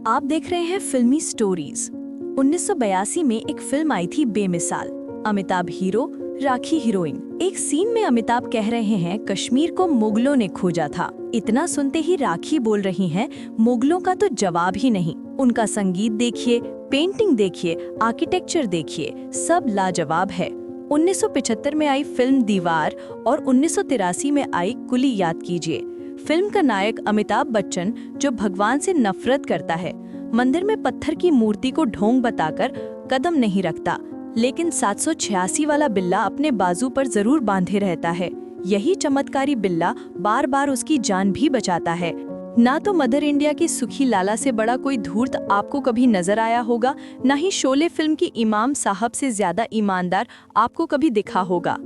आप देख रहे हैं फिल्मी स्टोरीज। 1982 में एक फिल्म आई थी बेमिसाल। अमिताभ हीरो, राखी हीरोइन। एक सीन में अमिताभ कह रहे हैं कश्मीर को मुगलों ने खोजा था। इतना सुनते ही राखी बोल रही हैं मुगलों का तो जवाब ही नहीं। उनका संगीत देखिए, पेंटिंग देखिए, आर्किटेक्चर देखिए, सब लाजवाब है। 1975 में आई फिल्म दीवार और 1983 में आई कुली याद कीजिए। फिल्म का नायक अमिताभ बच्चन जो भगवान से नफरत करता है, मंदिर में पत्थर की मूर्ति को ढोंग बताकर कदम नहीं रखता, लेकिन 786 वाला बिल्ला अपने बाजू पर जरूर बांधे रहता है। यही चमत्कारी बिल्ला बार बार उसकी जान भी बचाता है। ना तो मदर इंडिया की सुखी लाला से बड़ा कोई धूर्त आपको कभी नजर आया होगा, ना ही शोले फिल्म की इमाम साहब से ज्यादा ईमानदार आपको कभी दिखा होगा।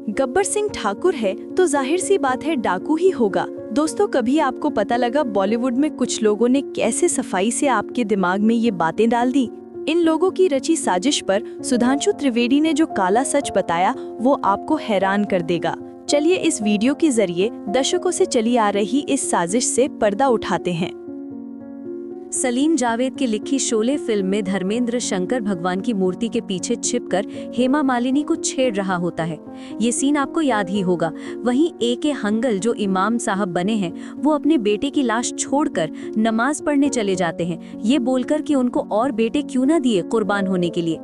गब्बर सिंह ठाकुर है तो जाहिर सी बात है डाकू ही होगा। दोस्तों, कभी आपको पता लगा बॉलीवुड में कुछ लोगों ने कैसे सफाई से आपके दिमाग में ये बातें डाल दी? इन लोगों की रची साजिश पर सुधांशु त्रिवेदी ने जो काला सच बताया वो आपको हैरान कर देगा। चलिए इस वीडियो के जरिए दशकों से चली आ रही इस साजिश से पर्दा उठाते हैं। सलीम जावेद की लिखी शोले फिल्म में धर्मेंद्र शंकर भगवान की मूर्ति के पीछे छिपकर हेमा मालिनी को छेड़ रहा होता है। ये सीन आपको याद ही होगा। वहीं ए.के. हंगल जो इमाम साहब बने हैं, वो अपने बेटे की लाश छोड़कर नमाज पढ़ने चले जाते हैं, ये बोलकर कि उनको और बेटे क्यों ना दिए कुर्बान होने के लिए।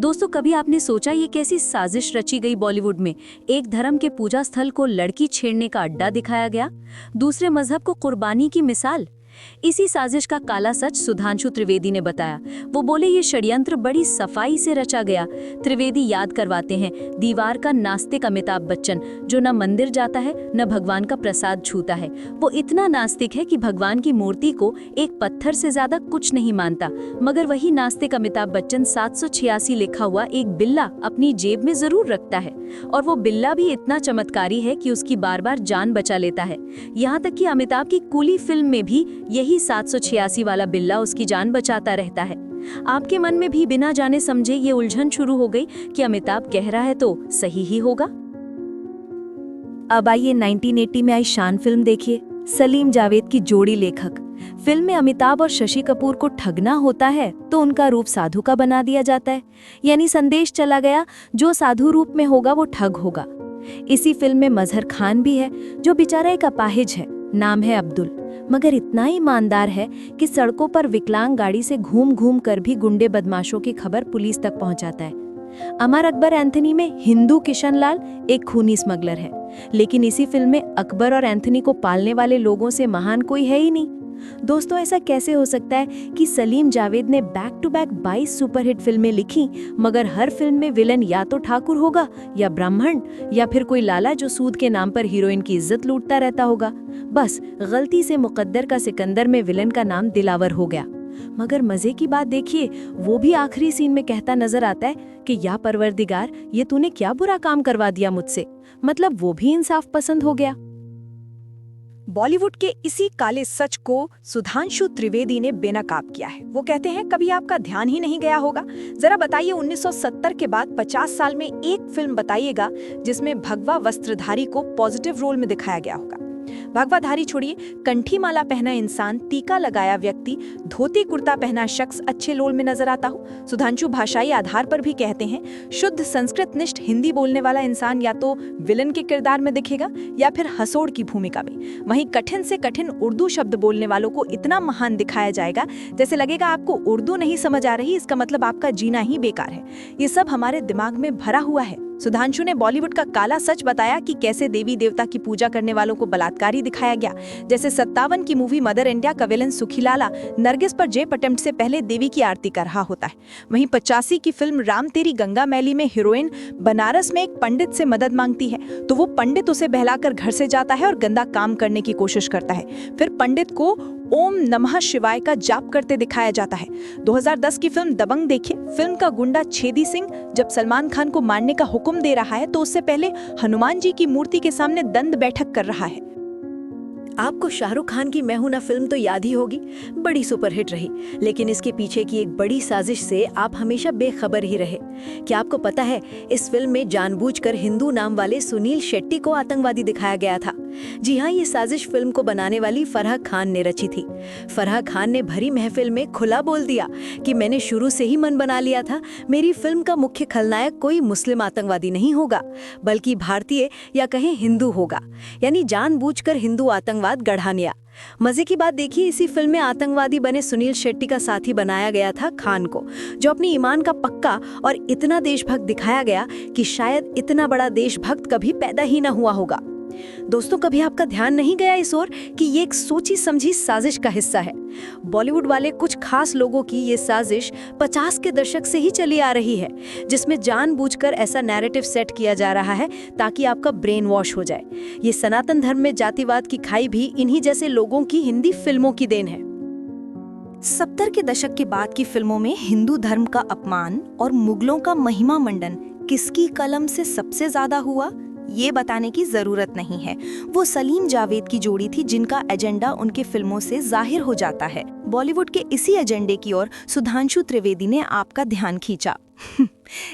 दोस्तों, कभी आपने सोचा ये कैसी साजिश रची गई बॉलीवुड में? एक धर्म के पूजा स्थल को लड़की छेड़ने का अड्डा दिखाया गया, दूसरे मजहब को कुर्बानी की मिसाल। इसी साजिश का काला सच सुधांशु त्रिवेदी ने बताया। वो बोले ये षड्यंत्र बड़ी सफाई से रचा गया। त्रिवेदी याद करवाते हैं दीवार का नास्तिक अमिताभ बच्चन जो न मंदिर जाता है न भगवान का प्रसाद छूता है। वो इतना नास्तिक है कि भगवान की मूर्ति को एक पत्थर से ज्यादा कुछ नहीं मानता। मगर वही नास्तिक अमिताभ बच्चन 786 लिखा हुआ एक बिल्ला अपनी जेब में जरूर रखता है, और वो बिल्ला भी इतना चमत्कारी है कि उसकी बार बार जान बचा लेता है। यहाँ तक कि अमिताभ की कूली फिल्म में भी यही 786 वाला बिल्ला उसकी जान बचाता रहता है। आपके मन में भी बिना जाने समझे ये उलझन शुरू हो गई कि अमिताभ कह रहा है तो सही ही होगा। अब आइए 1980 में आई शान फिल्म देखिए। सलीम जावेद की जोड़ी लेखक। फिल्म में अमिताभ और शशि कपूर को ठगना होता है तो उनका रूप साधु का बना दिया जाता है, यानी संदेश चला गया जो साधु रूप में होगा वो ठग होगा। इसी फिल्म में मजहर खान भी है जो बेचारा एक अपाहिज है, नाम है अब्दुल, मगर इतना ईमानदार है कि सड़कों पर विकलांग गाड़ी से घूम घूम कर भी गुंडे बदमाशों की खबर पुलिस तक पहुंचाता है। अमर अकबर एंथनी में हिंदू किशन लाल एक खूनी स्मगलर है, लेकिन इसी फिल्म में अकबर और एंथनी को पालने वाले लोगों से महान कोई है ही नहीं। दोस्तों, ऐसा कैसे हो सकता है कि सलीम जावेद ने बैक टू बैक 22 सुपरहिट फिल्में लिखी, मगर हर फिल्म में विलन या तो ठाकुर होगा या ब्राह्मण या फिर कोई लाला जो सूद के नाम पर हीरोइन की इज्जत लूटता रहता होगा। बस गलती से मुकद्दर का सिकंदर में विलन का नाम दिलावर हो गया। मगर मजे की बात देखिए, वो भी आखिरी सीन में कहता नजर आता है कि या परवरदिगार, ये तूने क्या बुरा काम करवा दिया मुझसे। मतलब वो भी इंसाफ पसंद हो गया। बॉलीवुड के इसी काले सच को सुधांशु त्रिवेदी ने बेनकाब किया है। वो कहते हैं कभी आपका ध्यान ही नहीं गया होगा। जरा बताइए 1970 के बाद 50 साल में एक फिल्म बताइएगा जिसमें भगवा वस्त्रधारी को पॉजिटिव रोल में दिखाया गया होगा। भगवाधारी छोड़िए, कंठी माला पहना इंसान, टीका लगाया व्यक्ति, धोती कुर्ता पहना शख्स अच्छे रोल में नजर आता हो। सुधांशु भाषाई आधार पर भी कहते हैं शुद्ध संस्कृत निष्ठ हिंदी बोलने वाला इंसान या तो विलन के किरदार में दिखेगा या फिर हसोड़ की भूमिका में। वहीं कठिन से कठिन उर्दू शब्द बोलने वालों को इतना महान दिखाया जाएगा जैसे लगेगा आपको उर्दू नहीं समझ आ रही, इसका मतलब आपका जीना ही बेकार है। ये सब हमारे दिमाग में भरा हुआ है। सुधांशु ने बॉलीवुड का काला सच बताया कि कैसे देवी देवता की पूजा करने वालों को बलात्कारी दिखाया गया। जैसे 57 की मूवी मदर इंडिया का विलन सुखीलाला नरगिस पर जेप अटेम्प्ट से पहले देवी की आरती कर रहा होता है। वहीं 85 की फिल्म राम तेरी गंगा मैली में हीरोइन बनारस में एक पंडित से मदद मांगती है तो वो पंडित उसे बहलाकर घर से जाता है और गंदा काम करने की कोशिश करता है। फिर पंडित को ओम नमः शिवाय का जाप करते दिखाया जाता है। 2010 की फिल्म दबंग देखिए। फिल्म का गुंडा छेदी सिंह जब सलमान खान को मारने का हुक्म दे रहा है तो उससे पहले हनुमान जी की मूर्ति के सामने दंड बैठक कर रहा है। आपको शाहरुख खान की मैं हूं ना फिल्म तो याद ही होगी, बड़ी सुपरहिट रही, लेकिन इसके पीछे की एक बड़ी साजिश से आप हमेशा बेखबर ही रहे। क्या आपको पता है इस फिल्म में जानबूझकर हिंदू नाम वाले सुनील शेट्टी को आतंकवादी दिखाया गया था? जी हाँ, ये साजिश फिल्म को बनाने वाली फराह खान ने रची थी। फराह खान ने भरी महफिल में खुला बोल दिया कि मैंने शुरू से ही मन बना लिया था, मेरी फिल्म का मुख्य खलनायक कोई मुस्लिम आतंकवादी नहीं होगा, बल्कि भारतीय या कहें हिंदू होगा, यानी जानबूझकर हिंदू आतंकवाद गढ़ा लिया। मजे की बात देखिए, इसी फिल्म में आतंकवादी बने सुनील शेट्टी का साथी बनाया गया था खान को, जो अपनी ईमान का पक्का और इतना देशभक्त दिखाया गया कि शायद इतना बड़ा देशभक्त कभी पैदा ही ना हुआ होगा। दोस्तों, कभी आपका ध्यान नहीं गया इस ओर कि ये एक सोची समझी साजिश का हिस्सा है। बॉलीवुड वाले कुछ खास लोगों की ये साजिश 50 के दशक से ही चली आ रही है, जिसमें जानबूझकर ऐसा नैरेटिव सेट किया जा रहा है ताकि आपका ब्रेन वॉश हो जाए। ये सनातन धर्म में जातिवाद की खाई भी इन्हीं जैसे लोगों की हिंदी फिल्मों की देन है। 70 के दशक के बाद की फिल्मों में हिंदू धर्म का अपमान और मुगलों का महिमा मंडन किसकी कलम से सबसे ज्यादा हुआ, ये बताने की जरूरत नहीं है। वो सलीम जावेद की जोड़ी थी, जिनका एजेंडा उनके फिल्मों से जाहिर हो जाता है। बॉलीवुड के इसी एजेंडे की ओर सुधांशु त्रिवेदी ने आपका ध्यान खींचा।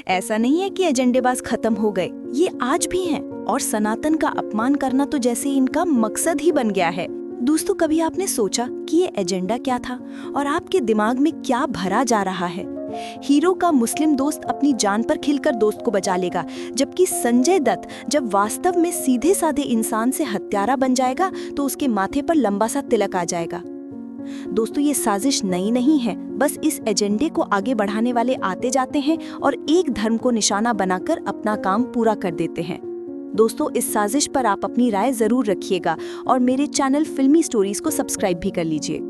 ऐसा नहीं है कि एजेंडेबाज खत्म हो गए, ये आज भी हैं, और सनातन का अपमान करना तो जैसे इनका मकसद ही बन गया है। दोस्तों, कभी आपने सोचा कि ये एजेंडा क्या था और आपके दिमाग में क्या भरा जा रहा है? हीरो का मुस्लिम दोस्त अपनी जान पर खिलकर दोस्त को बचा लेगा, जबकि संजय दत्त जब वास्तव में सीधे साधे इंसान से हत्यारा बन जाएगा तो उसके माथे पर लंबा सा तिलक आ जाएगा। दोस्तों, ये साजिश नई नहीं है, बस इस एजेंडे को आगे बढ़ाने वाले आते जाते हैं और एक धर्म को निशाना बनाकर अपना काम पूरा कर देते हैं। दोस्तों, इस साजिश पर आप अपनी राय जरूर रखिएगा और मेरे चैनल फिल्मी स्टोरीज को सब्सक्राइब भी कर लीजिए।